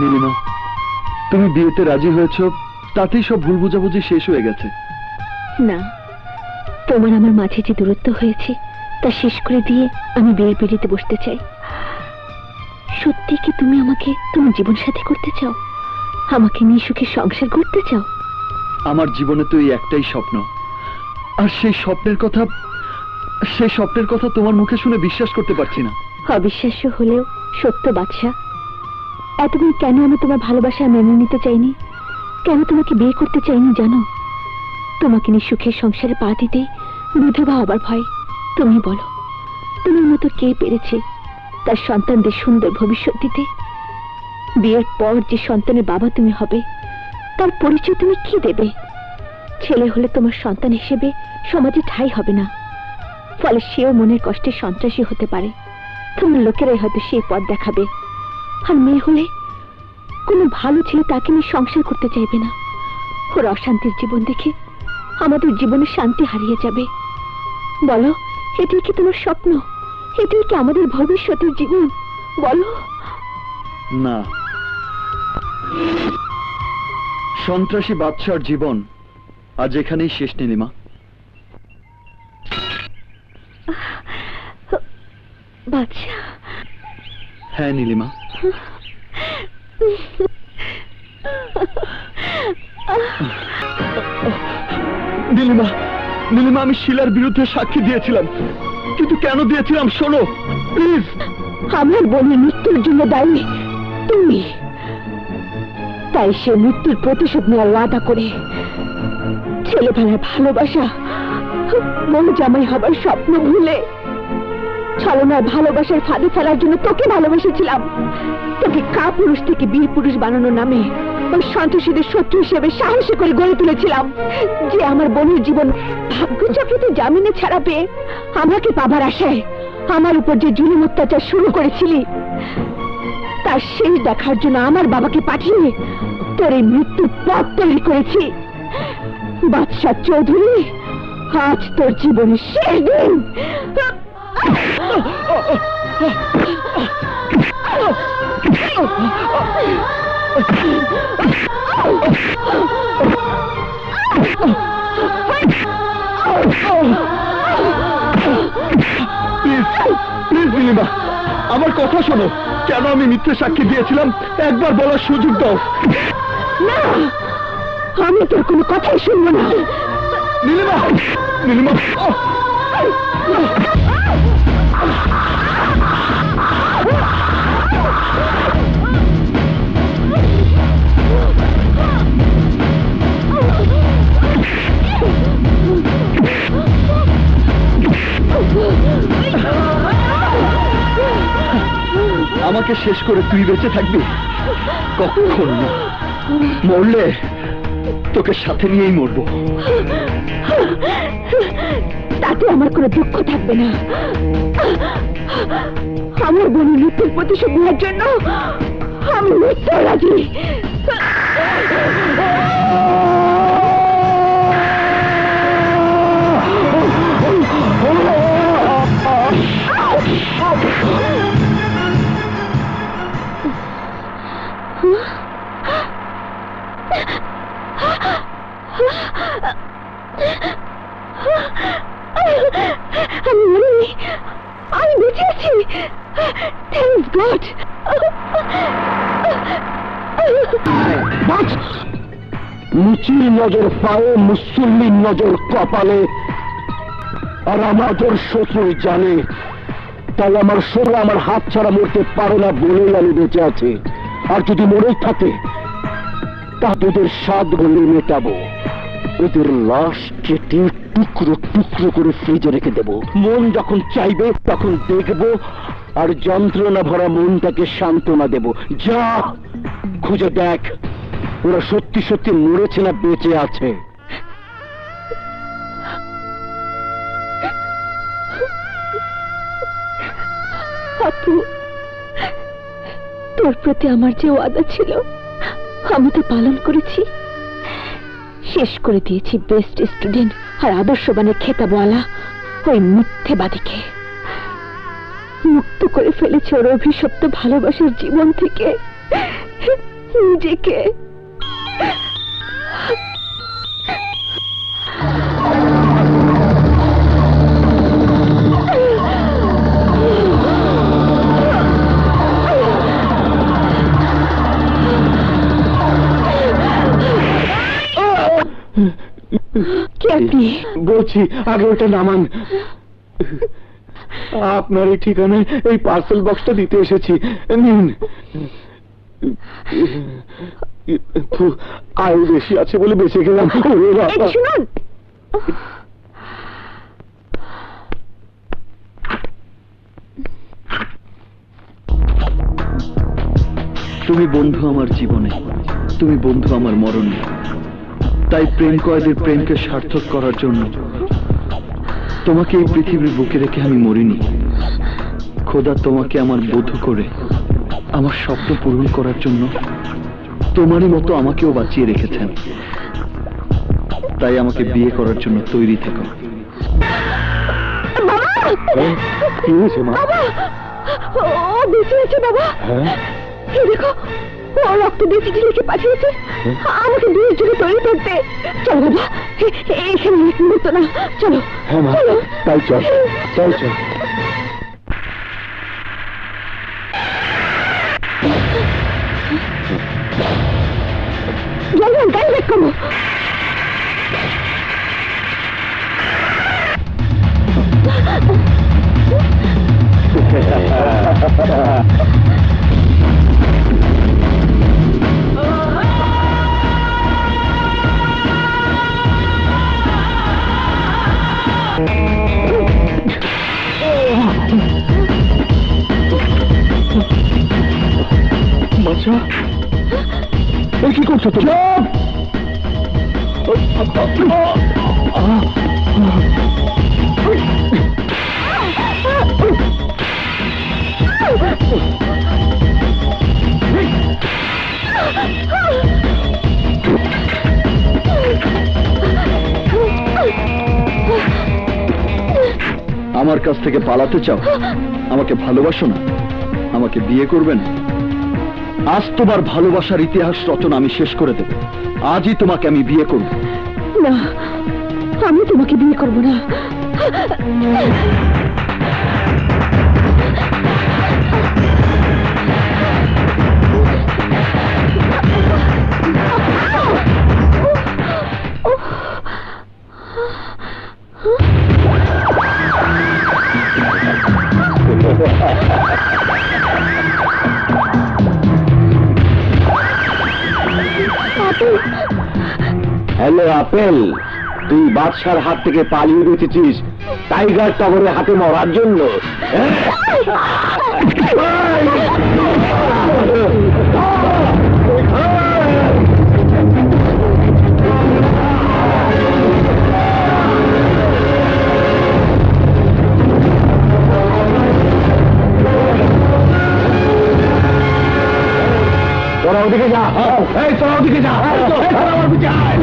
নীলিমা, তুমি বিয়েতে রাজি হয়েছো, তাতেই সব ভুল বোঝাবুঝি শেষ হয়ে গেছে। না, তোমার আমার মাঝে যে দূরত্ব হয়েছে তা শেষ করে দিয়ে আমি বিয়ের পিড়িতে বসতে চাই। সত্যি কি তুমি আমাকে তোমার জীবন সাথী করতে চাও? আমাকে নিয়ে সুখে সংসার করতে চাও? আমার জীবনে তো এই একটাই স্বপ্ন, আর সেই স্বপ্নের কথা তোমার মুখে শুনে বিশ্বাস করতে পারছি না। অবিশ্বাস্য হলেও সত্য বাদশা। এতদিন কেন আমি তোমার ভালোবাসায় মেনে নিতে চাইনি, কেন তোমাকে বিয়ে করতে চাইনি জানো? তোমাকে নিয়ে সুখের সংসারে পা দিতেই বিধবা হবার ভয়। তুমি বলো, তোমার মতো কে পেরেছে তার সন্তানদের সুন্দর ভবিষ্যৎ দিতে? বিয়ের পর যে সন্তানের বাবা তুমি হবে, তার পরিচয় তুমি কি দেবে? ছেলে হলে তোমার সন্তান হিসেবে সমাজে ঠাঁই হবে না, ফলে সেও মনের কষ্টে সন্ত্রাসী হতে পারে। তোমার লোকেরাই হয়তো সেই পথ দেখাবে। আর মেয়ে হলে কোনো ভালো ছেলে তাকে নিয়ে সংসার করতে চাইবে না। ওর অশান্তির জীবন দেখে আমাদের জীবনে শান্তি হারিয়ে যাবে। বলো, এটাই কি তোমার স্বপ্ন? এটাই কি আমাদের ভবিষ্যতের জীবন? বলো। না, সন্ত্রাসী বাদশার জীবন আজ এখানেই শেষ নীলিমা। বাদশা? হ্যাঁ নীলিমা। নীলিমা, নীলিমা, আমি শিলার বিরুদ্ধে সাক্ষী দিয়েছিলাম, কিন্তু কেন দিয়েছিলাম শোনো প্লিজ। আমার বোনের মৃত্যুর জন্য দায়ী তুমি, তাই সে মৃত্যুর প্রতিশোধ নেওয়ার ওয়াদা করে ছেলেবেলার ভালোবাসা, বউ জামাই হবার স্বপ্ন ভুলে ছলনার ভালোবাসার ফাঁদে ফেলার জন্য তোকে ভালোবেসেছিলাম। তোকে কাপুরুষ থেকে বীর পুরুষ বানানোর নামে ওই সন্ত্রাসীদের শত্রু হিসেবে সাহসী করে গড়ে তুলেছিলাম, যে আমার বোনের জীবন ভাগ্যচক্রেতে জামিনে ছাড়া পেয়ে আমাকে পাবার আশায় আমার উপর যে জুলুম অত্যাচার শুরু করেছিলি, তার শেষ দেখার জন্য আমার বাবাকে পাঠিয়ে তোর এই মৃত্যুর পথ তৈরি করেছি। বাদশা চৌধুরী, আজ তোর জীবনের শেষ দিন। প্লিজ নীলিমা, আমার কথা শোনো। কেন আমি মিথ্যে সাক্ষী দিয়েছিলাম একবার বলার সুযোগ দাও। না, আমি তোর কোনো কথাই শুনবো না। নীলিমা, নীলিমা, আমাকে শেষ করে তুই বেঁচে থাকবি? কখন না, মরলে তোকে সাথে নিয়েই মরবো। তাতে আমার কোনো দুঃখ থাকবে না। আমার বোনের মৃত্যুর প্রতিশোধ নেওয়ার জন্য আমি মরতে রাজি। আমি বেঁচে আছি। Thanks god. মুচির নজর পায়ে, মুসল্লির নজর কপালে, আর আমাদের শত্রু জানে, তাই আমার শরীর আমার হাত ছাড়া মরতে পারে না বলেই আমি বেঁচে আছি। আর যদি মরে থাকে তা তোদের স্বাদ বলে মেটাবো। ওদের লাশ কেটে টুকরো টুকরো করে ফ্রিজে রেখে দেব। মন যখন চাইবে তখন দেখব, আর যন্ত্রণা ভরা মনটাকে সান্ত্বনা দেব। যা খুঁজে দেখ ওরা সত্যি সত্যি মরেছে না বেঁচে আছে। আপু, তোর প্রতি আমার যে ওয়াদা ছিল আমি তো পালন করেছি। শেষ করে দিয়েছি বেস্ট স্টুডেন্ট আর আদর্শবানের খেতাবওয়ালা ওই মিথ্যেবাদীকে। মুক্ত করে ফেলেছে ওর অভিশপ্ত ভালোবাসার জীবন থেকে। নিজেকে। কে আপনি? বলছি আগে ওটা নামান। আপনার এই ঠিকানায় এই পার্সেল বক্সটা দিতে এসেছি, নিন। আয়ু বেশি আছে বলে বেঁচে গেলাম। ওরে বাবা। শুনুন, তুমি বন্ধু আমার জীবনে, তুমি বন্ধু আমার মরণে। তাই প্রেম কয়েদের প্রেমকে সার্থক করার জন্য তোমাকে এই পৃথিবীর বুকে রেখে আমি মরিনি। খোদা তোমাকে আমার বধূ করে আমার স্বপ্ন পূরণ করার জন্য তোমারই মতো আমাকেও বাঁচিয়ে রেখেছেন। তাই আমাকে বিয়ে করার জন্য তৈরি থেকো। কি হয়েছে মা? ও বেঁচে আছে বাবা। এই দেখো, ও রক্ত দিয়ে চিঠি লিখে পাঠিয়েছে আমাকে বিয়ের জন্য তৈরি করতে। চলো বাবা, এখানে এক মুহূর্ত না, চলো। হ্যাঁ মা, তাই চল, চল চল। জলদি গাড়ি বেক করো। বাচ্চা, এই কি করছো তুমি? আমার কাছ থেকে পালাতে চাও? আমাকে ভালোবাসো না? আমাকে বিয়ে করবেন? আজ তোমার ভালোবাসার ইতিহাস রচনা আমি শেষ করে দেব। আজই তোমাকে আমি বিয়ে করব। না, আমি তোমাকে বিয়ে করবো না। হ্যালো আপেল, তুই বাদশার হাত থেকে পালিয়ে বেঁচেছিস টাইগার টগরের হাতে মরার জন্য। তোরা ওদিকে যা, এই তোরা ওদিকে যা, তোরা আমার পিছে আয়।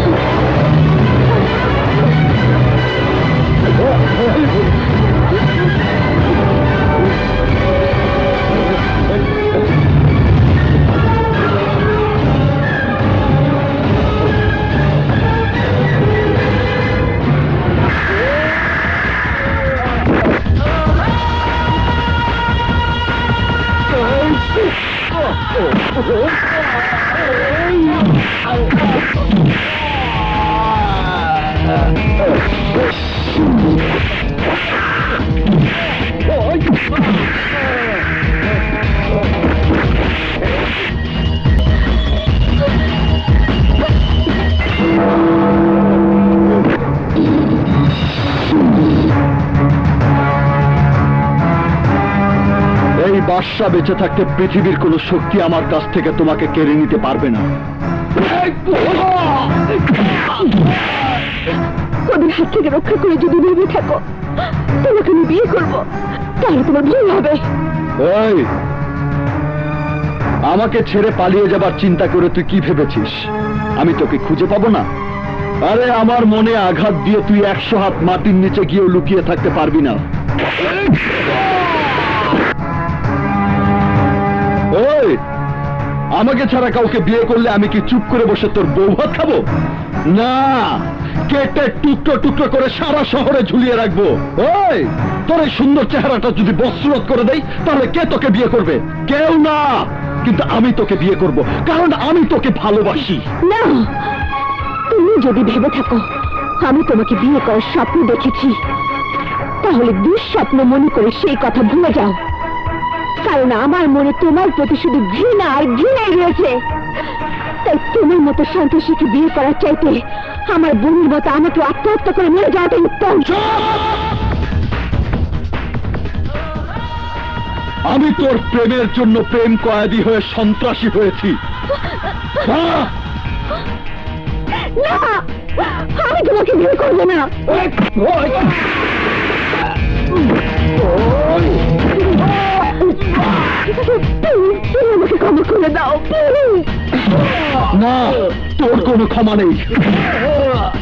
এই বাদশা বেঁচে থাকতে পৃথিবীর কোন শক্তি আমার কাছ থেকে তোমাকে কেড়ে নিতে পারবে না। ওদের হাত থেকে রক্ষা করে যদি ভেবে থাকো তোমাকে আমি বিয়ে করবো, তাহলে তোমার ভুল হবে। এই, আমাকে ছেড়ে পালিয়ে যাবার চিন্তা করে তুই কি ভেবেছিস আমি তোকে খুঁজে পাবো না? আরে আমার মনে আঘাত দিয়ে তুই 100 হাত মাটির নিচে গিয়েও লুকিয়ে থাকতে পারবি না। এই, আমাকে ছাড়া কাউকে বিয়ে করলে আমি কি চুপ করে বসে তোর বউ ভাত খাবো? না, কেটে টুকরো টুকরো করে সারা শহরে ঝুলিয়ে রাখবো। ওই তোর এই সুন্দর চেহারাটা যদি বস্ত্ররোধ করে দেই, তাহলে কে তোকে বিয়ে করবে? কেউ না, কিন্তু আমি তোকে বিয়ে করব, কারণ আমি তোকে ভালোবাসি। না, তুমি যদি ভেবে থাকো আমি তোমাকে বিয়ে করার স্বপ্ন দেখেছি, তাহলে দুঃস্বপ্ন মনে করে সেই কথা ভুলে যাও। কারণ আমার মনে তোমার প্রতি শুধু ঘৃণা আর ঘৃণাই রয়েছে। তাই তোমার মতো সন্ত্রাসীকে বিয়ে করার চাইতে আমার বোনের মতো আমাকে আত্মহত্যা করে মরে যাওয়াটাই উত্তম। আমি তোর প্রেমের জন্য প্রেম কয়েদি হয়ে সন্ত্রাসী হয়েছি। হ্যাঁ? না, আমি তোমাকে বিয়ে করবো না। তুমি আমাকে ক্ষমা করে দাও। না, তোর কোনো ক্ষমা নেই।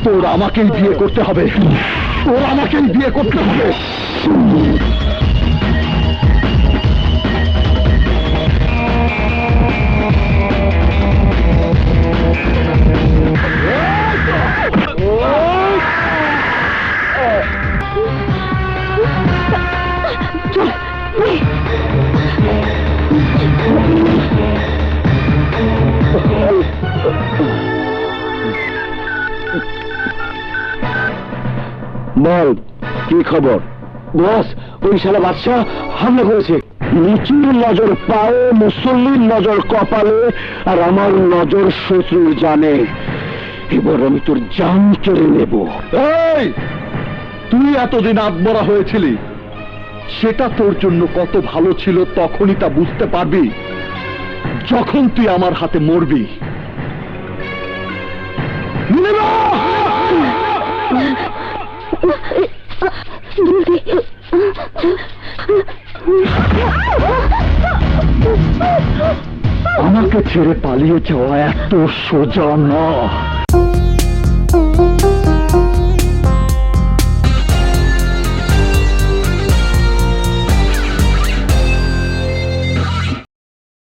তোর আমাকেই বিয়ে করতে হবে, তোর আমাকেই বিয়ে করতে হবে। বল, কি খবর? বস, ওই শালা বাদশা হামলা করেছে। মুচির নজর পায়ে, মুসল্লির নজর কপালে, আর আমার নজর শত্রুর জানে। এবার আমি তোর জান কেড়ে নেব। এই, তুই এতদিন আত্মরা হয়েছিলি, সেটা তোর জন্য কত ভালো ছিল তখনই তা বুঝতে পারবি যখন তুই আমার হাতে মরবি। আমাকে ছেড়ে পালিয়ে যাওয়া এত সোজা না।